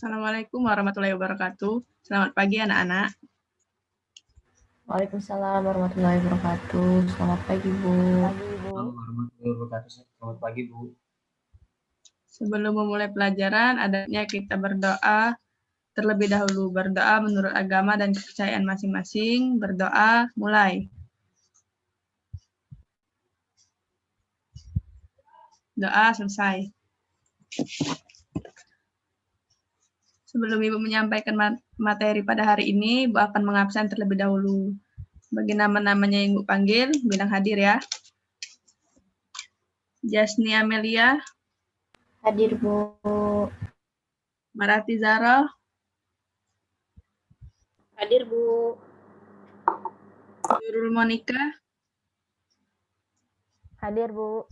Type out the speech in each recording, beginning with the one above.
Assalamualaikum warahmatullahi wabarakatuh. Selamat pagi anak-anak. Waalaikumsalam warahmatullahi wabarakatuh. Selamat pagi, Bu. Assalamualaikum warahmatullahi wabarakatuh. Selamat pagi, Bu. Sebelum memulai pelajaran, adanya kita berdoa terlebih dahulu. Berdoa menurut agama dan kepercayaan masing-masing. Berdoa, mulai. Doa selesai. Sebelum Ibu menyampaikan materi pada hari ini, Ibu akan mengabsen terlebih dahulu. Bagi nama-namanya yang Ibu panggil, bilang hadir ya. Jasni Amelia. Hadir, Bu. Marati Zara. Hadir, Bu. Nurul Monika. Hadir, Bu.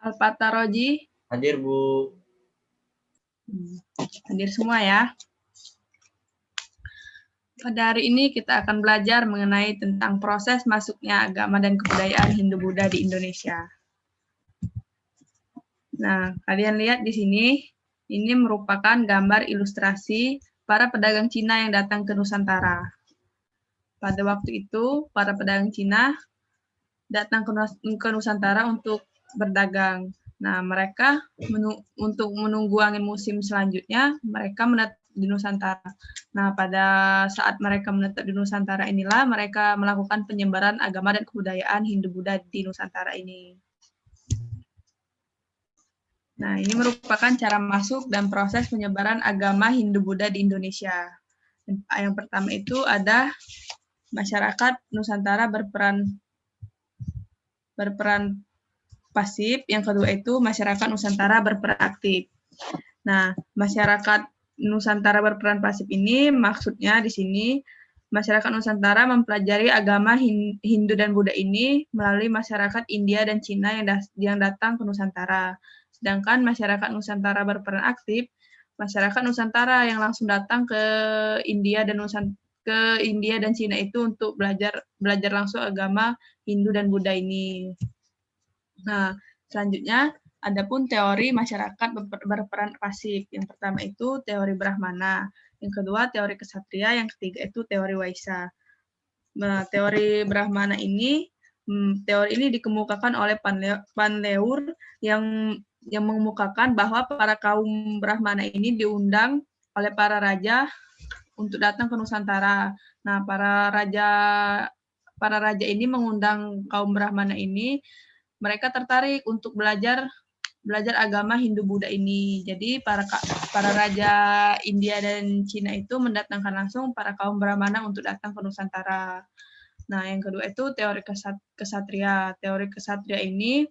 Alpata Roji. Hadir, Bu. Hadir semua ya. Pada hari ini kita akan belajar mengenai tentang proses masuknya agama dan kebudayaan Hindu-Buddha di Indonesia. Nah, kalian lihat di sini, ini merupakan gambar ilustrasi para pedagang Cina yang datang ke Nusantara. Pada waktu itu, para pedagang Cina datang ke Nusantara untuk berdagang. Nah, mereka untuk menunggu angin musim selanjutnya, mereka menetap di Nusantara. Nah, pada saat mereka menetap di Nusantara inilah mereka melakukan penyebaran agama dan kebudayaan Hindu-Buddha di Nusantara ini. Nah, ini merupakan cara masuk dan proses penyebaran agama Hindu-Buddha di Indonesia. Yang pertama itu ada masyarakat Nusantara berperan pasif, yang kedua itu masyarakat Nusantara berperan aktif. Nah, masyarakat Nusantara berperan pasif ini maksudnya di sini masyarakat Nusantara mempelajari agama Hindu dan Buddha ini melalui masyarakat India dan Cina yang datang ke Nusantara. Sedangkan masyarakat Nusantara berperan aktif, masyarakat Nusantara yang langsung datang ke India dan Cina itu untuk belajar langsung agama Hindu dan Buddha ini. Nah, selanjutnya adapun teori masyarakat berperan pasif. Yang pertama itu teori Brahmana, yang kedua teori Ksatria, yang ketiga itu teori Waisa. Nah, teori Brahmana ini dikemukakan oleh Panleur yang mengemukakan bahwa para kaum Brahmana ini diundang oleh para raja untuk datang ke Nusantara. Nah, para raja ini mengundang kaum Brahmana ini, mereka tertarik untuk belajar agama Hindu-Buddha ini. Jadi para raja India dan Cina itu mendatangkan langsung para kaum Brahmana untuk datang ke Nusantara. Nah, yang kedua itu teori Ksatria. Teori Ksatria ini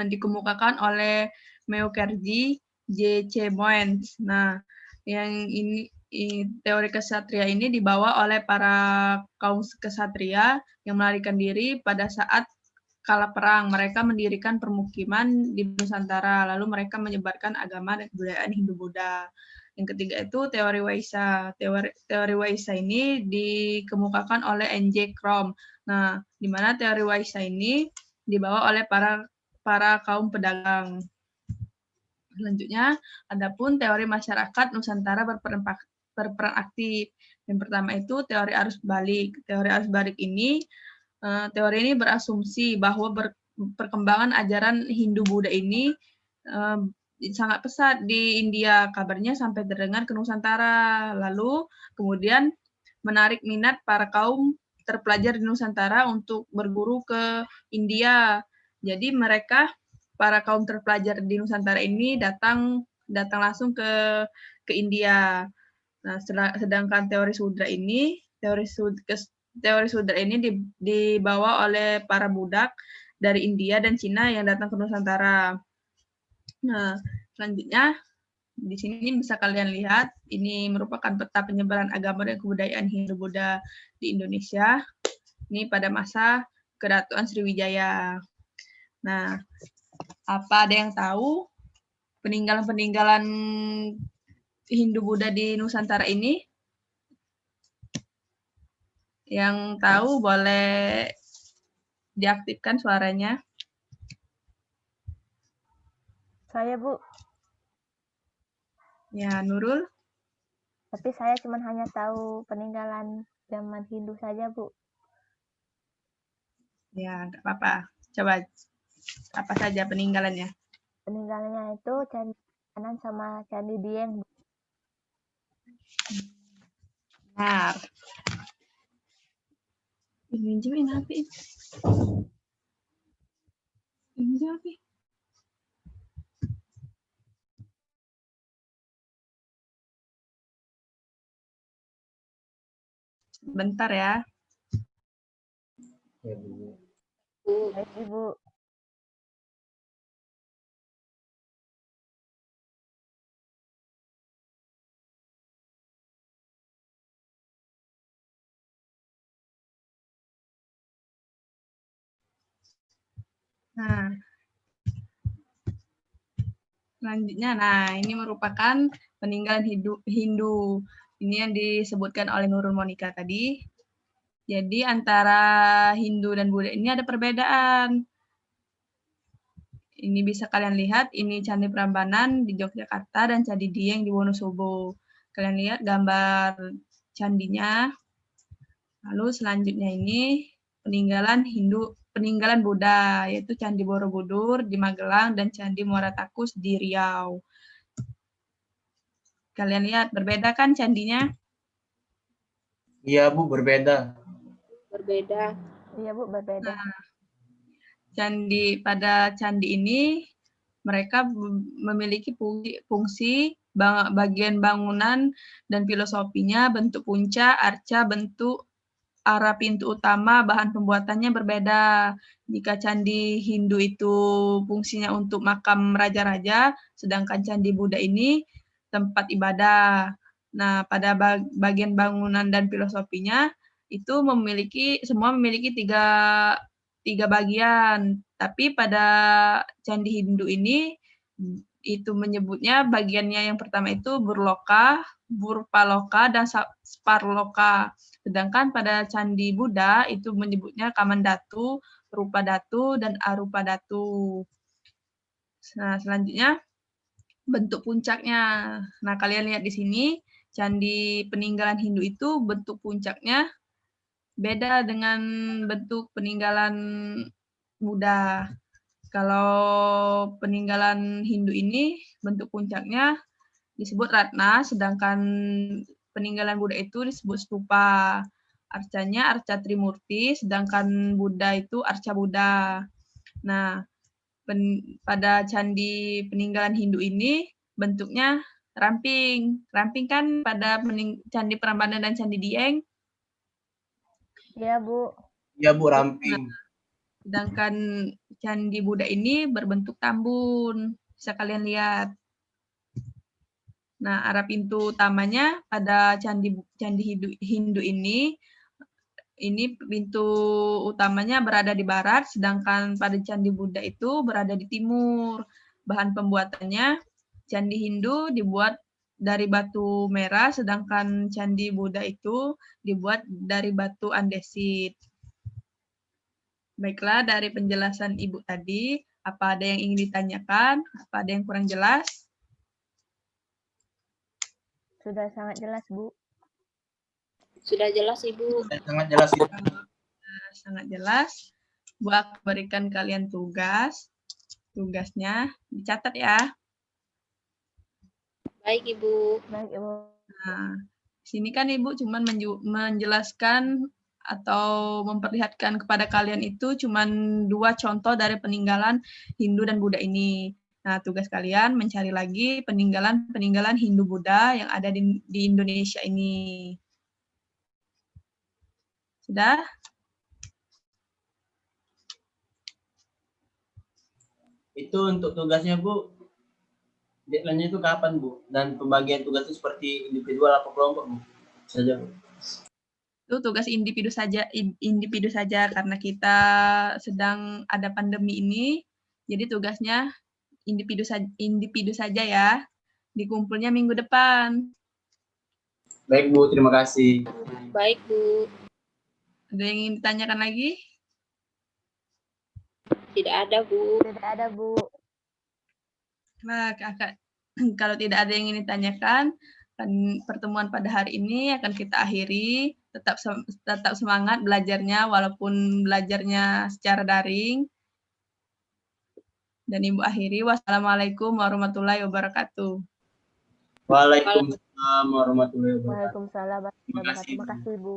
dikemukakan oleh Meukerji J.C. Moens. Nah, yang ini teori Ksatria ini dibawa oleh para kaum Ksatria yang melarikan diri pada saat kala perang. Mereka mendirikan permukiman di Nusantara, lalu mereka menyebarkan agama dan kebudayaan Hindu-Buddha. Yang ketiga itu teori Waisa. Teori Waisa ini dikemukakan oleh N.J. Krom. Nah, di mana teori Waisa ini dibawa oleh para kaum pedagang. Selanjutnya, adapun teori masyarakat Nusantara berperan aktif. Yang pertama itu teori arus balik. Teori arus balik ini teori ini berasumsi bahwa perkembangan ajaran Hindu-Buddha ini sangat pesat di India. Kabarnya sampai terdengar ke Nusantara. Lalu kemudian menarik minat para kaum terpelajar di Nusantara untuk berguru ke India. Jadi para kaum terpelajar di Nusantara ini datang langsung ke India. Nah, sedangkan teori Sudra ini dibawa oleh para budak dari India dan Cina yang datang ke Nusantara. Nah, selanjutnya di sini bisa kalian lihat, ini merupakan peta penyebaran agama dan kebudayaan Hindu-Buddha di Indonesia. Ini pada masa Kerajaan Sriwijaya. Nah, apa ada yang tahu peninggalan Hindu-Buddha di Nusantara ini? Yang tahu boleh diaktifkan suaranya. Saya, Bu. Ya, Nurul? Tapi saya cuma hanya tahu peninggalan zaman Hindu saja, Bu. Ya, nggak apa-apa. Coba, apa saja peninggalannya? Peninggalannya itu Candi Kanan sama Candi Dieng, Bu. Benar. Minjemin HP. Minjem HP. Bentar ya. Ya, Bu. Baik, Ibu. Nah, selanjutnya, nah ini merupakan peninggalan Hindu. Ini yang disebutkan oleh Nurul Monika tadi. Jadi antara Hindu dan Buddha ini ada perbedaan. Ini bisa kalian lihat, ini Candi Prambanan di Yogyakarta dan Candi Dieng di Wonosobo. Kalian lihat gambar candinya. Lalu selanjutnya ini peninggalan Buddha, yaitu Candi Borobudur di Magelang dan Candi Muara Takus di Riau. Kalian lihat, berbeda kan candinya? Iya, Bu, berbeda. Berbeda. Iya, Bu, berbeda. Pada candi ini, mereka memiliki fungsi bagian bangunan dan filosofinya, bentuk puncak, arca, bentuk arah pintu utama, bahan pembuatannya berbeda. Jika candi Hindu itu fungsinya untuk makam raja-raja, sedangkan candi Buddha ini tempat ibadah. Nah, pada bagian bangunan dan filosofinya itu semua memiliki tiga bagian. Tapi pada candi Hindu ini itu menyebutnya bagiannya yang pertama itu Burloka, Burpaloka, dan Sparloka. Sedangkan pada Candi Buddha itu menyebutnya Kamandatu, Rupadatu, dan Arupadatu. Nah, selanjutnya bentuk puncaknya. Nah, kalian lihat di sini, candi peninggalan Hindu itu bentuk puncaknya beda dengan bentuk peninggalan Buddha. Kalau peninggalan Hindu ini bentuk puncaknya disebut ratna, sedangkan peninggalan Buddha itu disebut stupa. Arcanya arca Trimurti, sedangkan Buddha itu arca Buddha. Nah, pada candi peninggalan Hindu ini bentuknya ramping. Ramping kan pada candi Prambanan dan candi Dieng. Iya, Bu. Iya, Bu, ramping. Sedangkan candi Buddha ini berbentuk tambun. Bisa kalian lihat. Nah, arah pintu utamanya pada candi Hindu ini pintu utamanya berada di barat, sedangkan pada candi Buddha itu berada di timur. Bahan pembuatannya, candi Hindu dibuat dari batu merah, sedangkan candi Buddha itu dibuat dari batu andesit. Baiklah, dari penjelasan Ibu tadi, apa ada yang ingin ditanyakan? Apa ada yang kurang jelas? Sudah sangat jelas, Bu. Sudah jelas, Ibu. Sangat jelas, Bu. Sangat jelas. Bu akan berikan kalian tugas. Tugasnya dicatat ya. Baik, Ibu. Baik, Ibu. Nah, sini kan Ibu cuma menjelaskan atau memperlihatkan kepada kalian itu cuma 2 contoh dari peninggalan Hindu dan Buddha ini. Nah, tugas kalian mencari lagi peninggalan Hindu Buddha yang ada di Indonesia ini. Sudah? Itu untuk tugasnya, Bu. Deadline-nya itu kapan, Bu? Dan pembagian tugas itu seperti individual atau kelompok, Bu? Saja, Bu. Itu tugas individu saja karena kita sedang ada pandemi ini. Jadi tugasnya individu saja ya. Dikumpulnya minggu depan. Baik, Bu. Terima kasih. Baik, Bu. Ada yang ingin ditanyakan lagi? Tidak ada, Bu. Tidak ada, Bu. Nah, Kakak Kalau tidak ada yang ingin ditanyakan, pertemuan pada hari ini akan kita akhiri. Tetap semangat belajarnya walaupun belajarnya secara daring. Dan Ibu akhiri, wassalamualaikum warahmatullahi wabarakatuh. Waalaikumsalam warahmatullahi wabarakatuh. Waalaikumsalam warahmatullahi wabarakatuh. Terima kasih, Terima kasih, Bu.